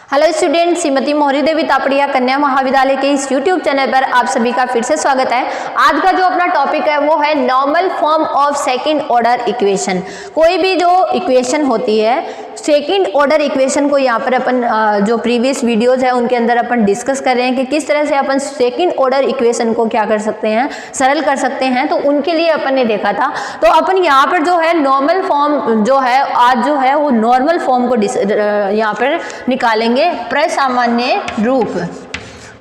Hello student, Shrimati मोहरी देवी तापड़िया कन्या महाविद्यालय के इस यूट्यूब चैनल पर आप सभी का फिर से स्वागत है। आज का जो अपना टॉपिक है वो है normal form of second order equation. कोई भी जो इक्वेशन होती है सेकंड ऑर्डर इक्वेशन को यहाँ पर अपन जो प्रीवियस वीडियोज है उनके अंदर अपन डिस्कस कर रहे हैं कि किस तरह से अपन सेकंड ऑर्डर इक्वेशन को क्या कर सकते हैं, सरल कर सकते हैं। तो उनके लिए अपन ने देखा था। तो अपन यहाँ पर जो है नॉर्मल फॉर्म जो है आज जो है वो नॉर्मल फॉर्म को यहाँ पर निकालेंगे, प्रसामान्य रूप।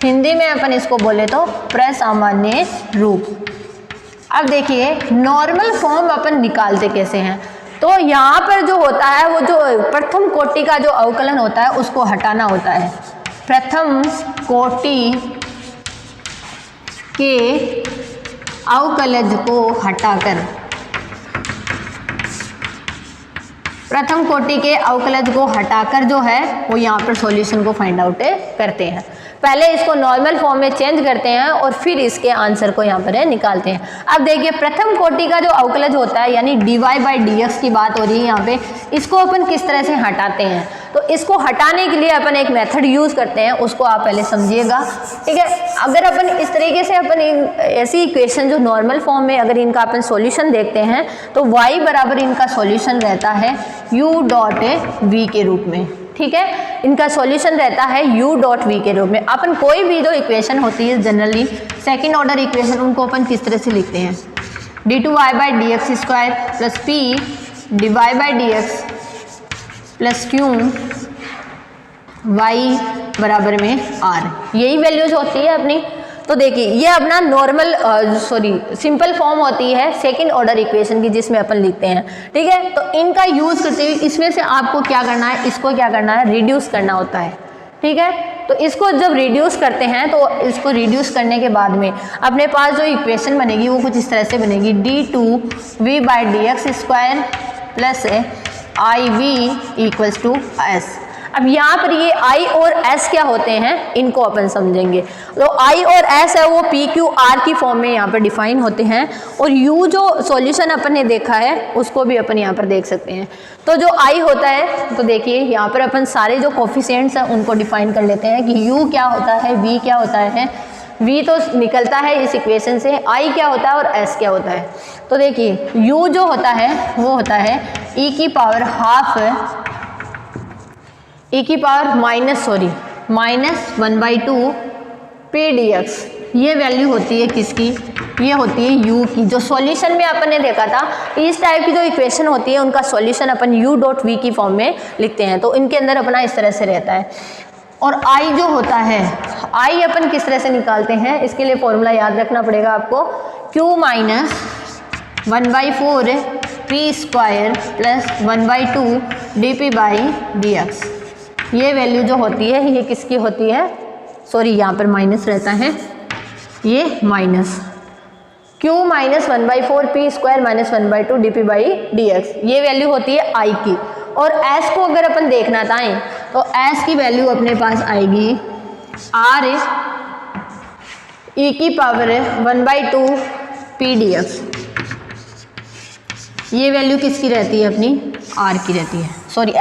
हिंदी में अपन इसको बोले तो प्रसामान्य रूप। अब देखिए नॉर्मल फॉर्म अपन निकालते कैसे हैं। तो यहाँ पर जो होता है वो जो प्रथम कोटि का जो अवकलन होता है उसको हटाना होता है। प्रथम कोटि के अवकलज को हटाकर, प्रथम कोटि के अवकलज को हटाकर जो है वो यहाँ पर सॉल्यूशन को फाइंड आउट करते हैं। पहले इसको नॉर्मल फॉर्म में चेंज करते हैं और फिर इसके आंसर को यहाँ पर निकालते हैं। अब देखिए प्रथम कोटि का जो अवकलज होता है यानी dy बाई dx की बात हो रही है यहाँ पे, इसको अपन किस तरह से हटाते हैं। तो इसको हटाने के लिए अपन एक मेथड यूज करते हैं, उसको आप पहले समझिएगा, ठीक है। अगर अपन इस तरीके से अपन ऐसी इक्वेशन जो नॉर्मल फॉर्म में अगर इनका अपन सॉल्यूशन देखते हैं तो y बराबर इनका सॉल्यूशन रहता है u डॉट v के रूप में, ठीक है। इनका सॉल्यूशन रहता है u डॉट v के रूप में। अपन कोई भी जो इक्वेशन होती है जनरली सेकंड ऑर्डर इक्वेशन उनको अपन किस तरह से लिखते हैं, d2y by dx square plus p dy by dx plus q y बराबर में r, यही वैल्यूज होती है अपनी। तो देखिए ये अपना नॉर्मल सिंपल फॉर्म होती है सेकंड ऑर्डर इक्वेशन की जिसमें अपन लिखते हैं, ठीक है। तो इनका यूज करते हुए इसमें से आपको क्या करना है, इसको क्या करना है, रिड्यूस करना होता है, ठीक है। तो इसको जब रिड्यूस करते हैं तो इसको रिड्यूस करने के बाद में अपने पास जो इक्वेशन बनेगी वो कुछ इस तरह से बनेगी, d2v by dx square plus iv equals to s। अब यहाँ पर ये I और S क्या होते हैं इनको अपन समझेंगे। तो I और S है वो PQR की फॉर्म में यहाँ पर डिफाइन होते हैं और U जो सॉल्यूशन अपन ने देखा है उसको भी अपन यहाँ पर देख सकते हैं। तो जो I होता है तो देखिए यहाँ पर अपन सारे जो कोफिशिएंट्स हैं उनको डिफाइन कर लेते हैं कि U क्या होता है, V क्या होता है। V तो निकलता है इस इक्वेशन से, I क्या होता है और S क्या होता है। तो देखिए U जो होता है वो होता है e की पावर हाफ e की पावर माइनस 1/2 p dx। ये वैल्यू होती है किसकी, ये होती है u की। जो सॉल्यूशन में अपन ने देखा था इस टाइप की जो इक्वेशन होती है उनका सॉल्यूशन अपन u डॉट v की फॉर्म में लिखते हैं। तो इनके अंदर अपना इस तरह से रहता है। और I जो होता है I अपन किस तरह से निकालते हैं, इसके लिए फॉर्मूला याद रखना पड़ेगा आपको, q minus 1/4 p square plus 1/2 dp by dx। ये वैल्यू जो होती है ये किसकी होती है, यहाँ पर माइनस रहता है, ये minus q minus 1/4 p square minus 1/2 dp by dx, ये वैल्यू होती है I की। और S को अगर अपन देखना चाहें तो S की वैल्यू अपने पास आएगी r e की पावर 1/2 p dx। ये वैल्यू किसकी रहती है, अपनी R की रहती है,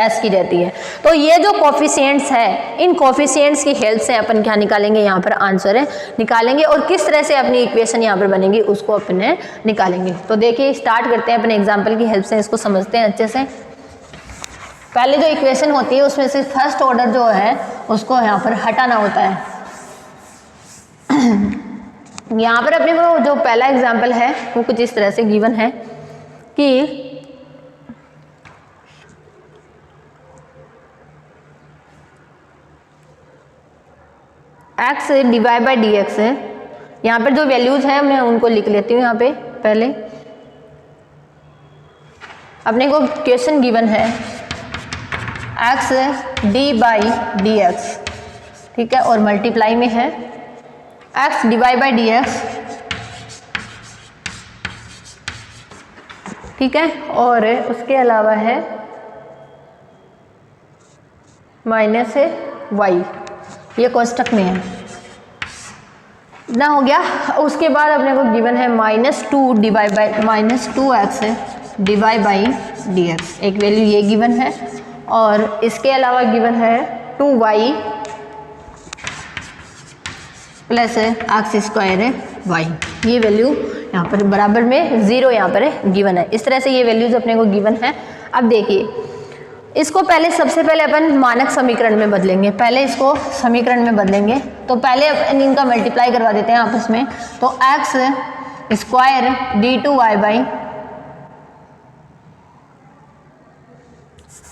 S की रहती है। तो ये जो कोफिशिएंट्स है इन कोफिशिएंट्स की हेल्प से अपन क्या निकालेंगे, यहाँ पर आंसर निकालेंगे और किस तरह से अपनी इक्वेशन यहाँ पर बनेगी उसको अपने निकालेंगे। तो देखिए स्टार्ट करते हैं अपने एग्जाम्पल की हेल्प से, इसको समझते हैं अच्छे से। पहले जो इक्वेशन होती है उसमें से फर्स्ट ऑर्डर जो है उसको यहाँ पर हटाना होता है। यहाँ पर अपने को जो पहला एग्जाम्पल है वो कुछ इस तरह से गिवन है कि x dy बाई dx है। यहाँ पर जो वैल्यूज हैं मैं उनको लिख लेती हूँ। यहाँ पे पहले अपने को क्वेश्चन गिवन है x d बाई dx, ठीक है, और मल्टीप्लाई में है x dy बाई dx, ठीक है, और उसके अलावा है माइनस y, ये कोष्टक में है ना, हो गया। उसके बाद अपने को गिवन है -2 divide by -2x divide by dx, एक वैल्यू ये गिवन है। और इसके अलावा गिवन है 2y plus X square Y, ये वैल्यू यहाँ पर बराबर में 0 यहाँ पर गिवन है। इस तरह से ये वैल्यूज अपने को गिवन है। अब देखिए इसको पहले सबसे पहले अपन मानक समीकरण में बदलेंगे, पहले इसको समीकरण में बदलेंगे। तो पहले अपन इनका मल्टीप्लाई करवा देते हैं आपस में। तो x square d2y by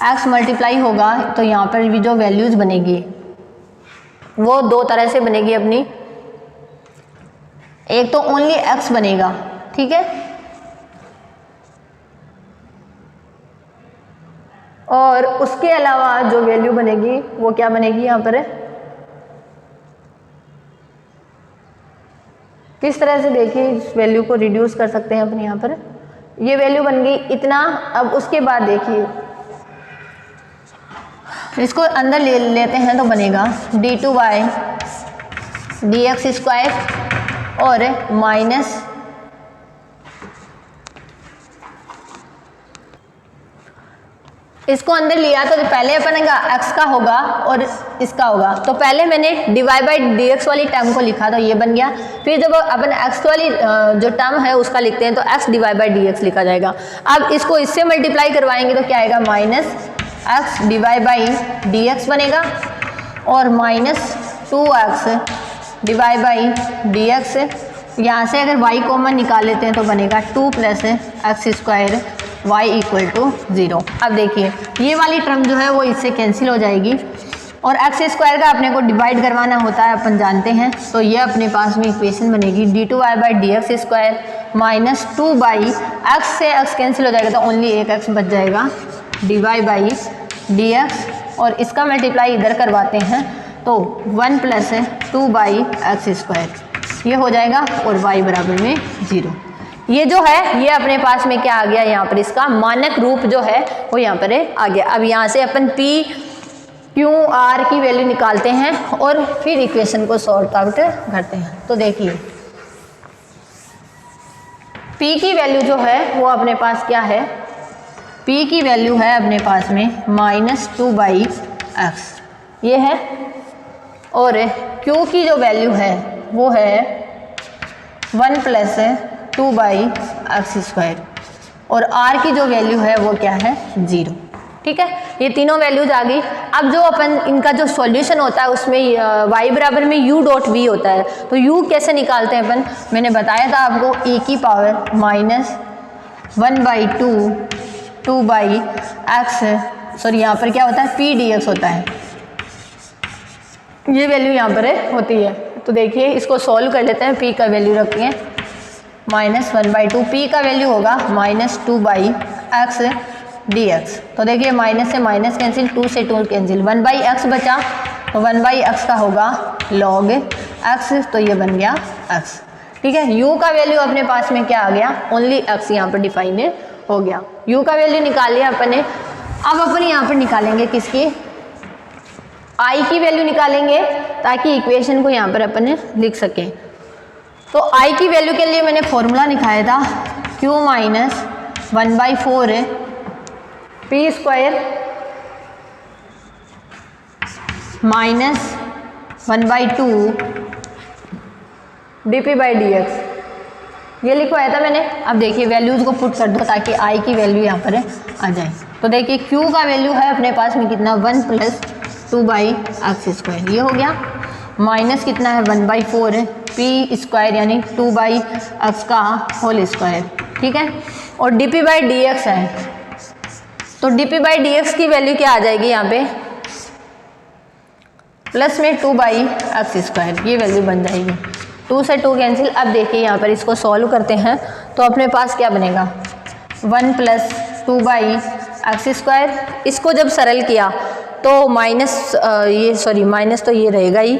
x multiply होगा तो यहाँ पर भी जो वैल्यूज बनेगी वो दो तरह से बनेगी अपनी। एक तो ओनली एक्स बनेगा, ठीक है, और उसके अलावा जो वैल्यू बनेगी वो क्या बनेगी यहाँ पर, किस तरह से देखिए इस वैल्यू को रिड्यूस कर सकते हैं अपन। यहाँ पर ये वैल्यू बन गई इतना। अब उसके बाद देखिए इसको अंदर ले लेते हैं तो बनेगा d2y dx स्क्वायर और माइनस इसको अंदर लिया तो पहले अपन का x का होगा और इसका होगा। तो पहले मैंने dy बाई dx वाली टर्म को लिखा तो ये बन गया। फिर जब अपन x वाली जो टर्म है उसका लिखते हैं तो x dy बाई dx लिखा जाएगा। अब इसको इससे मल्टीप्लाई करवाएंगे तो क्या आएगा, minus x dy by dx बनेगा और minus 2x dy by dx। यहाँ से अगर y कॉमन निकाल लेते हैं तो बनेगा 2 plus X square y equal to 0। अब देखिए ये वाली टर्म जो है वो इससे कैंसिल हो जाएगी और एक्स स्क्वायर का अपने को डिवाइड करवाना होता है, अपन जानते हैं। तो ये अपने पास में इक्वेशन बनेगी d2y by dx square minus 2 by x से एक्स कैंसिल हो जाएगा तो ओनली एक एक्स बच जाएगा dy बाई dx और इसका मल्टीप्लाई इधर करवाते हैं तो 1 प्लस 2 बाई एक्स स्क्वायर ये हो जाएगा और y बराबर में 0। ये जो है ये अपने पास में क्या आ गया, यहाँ पर इसका मानक रूप जो है वो यहाँ पर आ गया। अब यहाँ से अपन p q r की वैल्यू निकालते हैं और फिर इक्वेशन को सॉर्ट आउट करते हैं। तो देखिए p की वैल्यू जो है वो अपने पास क्या है, p की वैल्यू है अपने पास में माइनस 2 बाई एक्स ये है और q की जो वैल्यू है वो है 1 प्लस 2 बाई एक्स स्क्वायर और r की जो वैल्यू है वो क्या है 0। ठीक है, ये तीनों वैल्यूज आ गई। अब जो अपन इनका जो सॉल्यूशन होता है उसमें y बराबर में u डॉट v होता है। तो u कैसे निकालते हैं अपन, मैंने बताया था आपको e की power minus 1 by 2 by x, sorry यहाँ पर क्या होता है p dx होता है, ये वैल्यू यहाँ पर होती है। तो देखिए इसको सॉल्व कर लेते हैं। p का वैल्यू रखते हैं माइनस 1 बाई 2, p का वैल्यू होगा माइनस 2 बाई एक्स dx। तो देखिए माइनस से माइनस कैंसिल, 2 से 2 कैंसिल, 1 बाई एक्स बचा तो 1 बाई एक्स का होगा log x, तो ये बन गया x। ठीक है, u का वैल्यू अपने पास में क्या आ गया, ओनली x यहाँ पर डिफाइन हो गया। u का वैल्यू निकाल लिया अपन ने। अब अपन यहाँ पर निकालेंगे किसकी, i की वैल्यू निकालेंगे ताकि इक्वेशन को यहाँ पर अपन लिख सकें। तो i की वैल्यू के लिए मैंने फॉर्मूला निकाया था q minus 1 by 4 p square minus 1 by 2 dp by dx, ये लिखवाया था मैंने। अब देखिए वैल्यूज को पुट कर दो ताकि i की वैल्यू यहाँ पर आ जाए। तो देखिए q का वैल्यू है अपने पास में कितना, 1 प्लस 2 बाई एक्स स्क्वायर ये हो गया, माइनस कितना है 1 बाई 4 p स्क्वायर यानी 2 बाई एक्स का होल स्क्वायर। ठीक है, और dp बाई dx है तो dp बाई dx की वैल्यू क्या आ जाएगी यहाँ पे, प्लस में 2 बाई एक्स स्क्वायर, ये वैल्यू बन जाएगी। 2 से 2 कैंसिल। अब देखिए यहाँ पर इसको सॉल्व करते हैं तो अपने पास क्या बनेगा, 1 प्लस 2 बाई एक्स स्क्वायर। इसको जब सरल किया तो माइनस ये सॉरी माइनस तो ये रहेगा ही,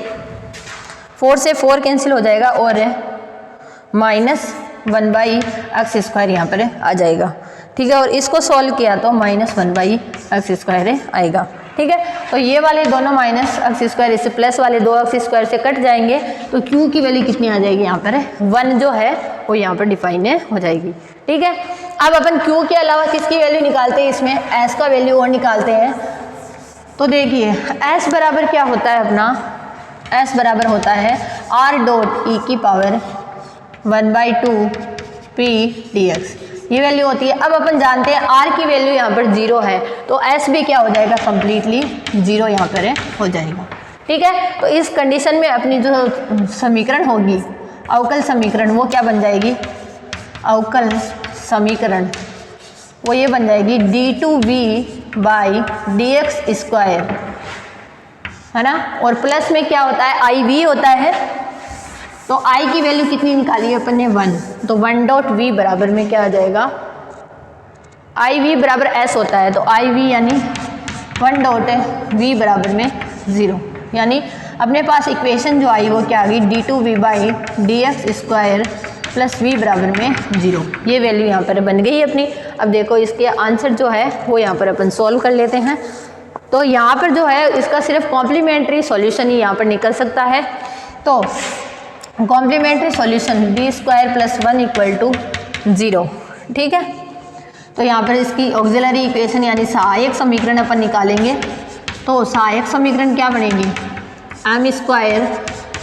4 से 4 कैंसिल हो जाएगा और माइनस 1 बाई एक्स स्क्वायर यहाँ पर आ जाएगा। ठीक है, और इसको सॉल्व किया तो माइनस 1 बाई एक्स स्क्वायर आएगा। ठीक है, तो ये वाले दोनों माइनस एक्स स्क्वायर इससे प्लस वाले 2 एक्स स्क्वायर से कट जाएंगे तो q की वैल्यू कितनी आ जाएगी, यहाँ पर 1 जो है वो यहाँ पर डिफाइन हो जाएगी। ठीक है, अब अपन q के अलावा किसकी वैल्यू निकालते हैं, इसमें s का वैल्यू और निकालते हैं। तो देखिए s बराबर क्या होता है अपना, s बराबर होता है r डॉट e की पावर 1/2 p dx, ये वैल्यू होती है। अब अपन जानते हैं r की वैल्यू यहाँ पर 0 है, तो s भी क्या हो जाएगा, कंप्लीटली 0 यहाँ पर हो जाएगा। ठीक है, तो इस कंडीशन में अपनी जो समीकरण होगी अवकल समीकरण, वो क्या बन जाएगी, अवकल समीकरण वो ये बन जाएगी d2v/dx², है ना। और प्लस में क्या होता है, iv होता है, तो i की वैल्यू कितनी निकाली है अपन ने, 1, तो 1.v बराबर में क्या आ जाएगा, iv बराबर s होता है, तो iv यानी 1.v बराबर में 0, यानी अपने पास इक्वेशन जो आई वो क्या आ गई, d2v/dx² प्लस v बराबर में 0, ये वैल्यू यहाँ पर बन गई अपनी। अब देखो इसके आंसर जो है वो यहाँ पर अपन सॉल्व कर लेते हैं। तो यहाँ पर जो है इसका सिर्फ कॉम्प्लीमेंट्री सॉल्यूशन ही यहाँ पर निकल सकता है। तो कॉम्प्लीमेंट्री सॉल्यूशन d² + 1 = 0, ठीक है। तो यहाँ पर इसकी ऑक्सिलरी इक्वेशन यानी सहायक समीकरण अपन निकालेंगे। तो सहायक समीकरण क्या बनेगी, m²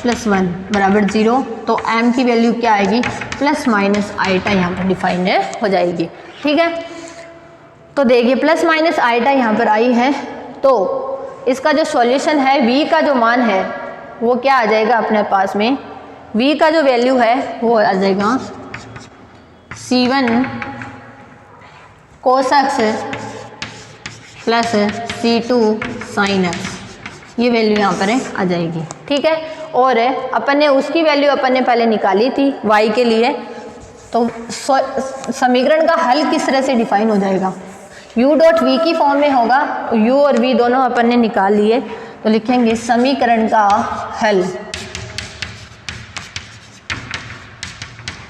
+ 1 बराबर 0, तो m की वैल्यू क्या आएगी, प्लस माइनस आइटा यहाँ पर डिफाइन हो जाएगी। ठीक है, तो देखिए प्लस माइनस आइटा यहाँ पर आई है, तो इसका जो सॉल्यूशन है v का जो मान है वो क्या आ जाएगा अपने पास में, v का जो वैल्यू है वो आ जाएगा c1 cos x plus c2 sin x, ये वैल्यू यहाँ पर आ जाएगी। ठीक है, और अपन ने उसकी वैल्यू अपन ने पहले निकाली थी y के लिए, तो समीकरण का हल किस तरह से डिफाइन हो जाएगा, u डॉट v की फॉर्म में होगा, u और v दोनों अपन ने निकाल लिए, तो लिखेंगे समीकरण का हल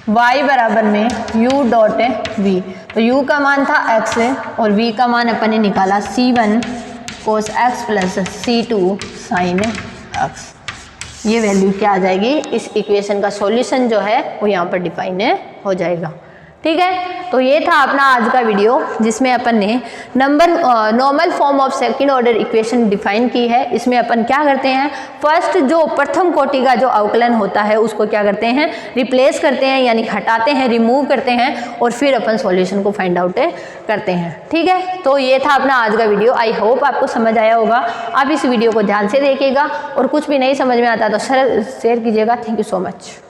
y बराबर में u डॉट v, तो u का मान था x और v का मान अपन ने निकाला c1 cos x plus c2 sin x, ये वैल्यू क्या आ जाएगी, इस इक्वेशन का सॉल्यूशन जो है वो यहाँ पर डिफाइन हो जाएगा। ठीक है, तो ये था अपना आज का वीडियो जिसमें अपन ने normal form of second order equation define की है। इसमें अपन क्या करते हैं, फर्स्ट जो प्रथम कोटि का जो अवकलन होता है उसको क्या करते हैं, रिप्लेस करते हैं, यानी हटाते हैं, रिमूव करते हैं, और फिर अपन सॉल्यूशन को फाइंड आउट करते हैं। ठीक है, तो ये था अपना आज का वीडियो। आई होप आपको समझ आया होगा। आप इस वीडियो को ध्यान से देखिएगा और कुछ भी नहीं समझ में आता तो शेयर कीजिएगा। Thank you so much.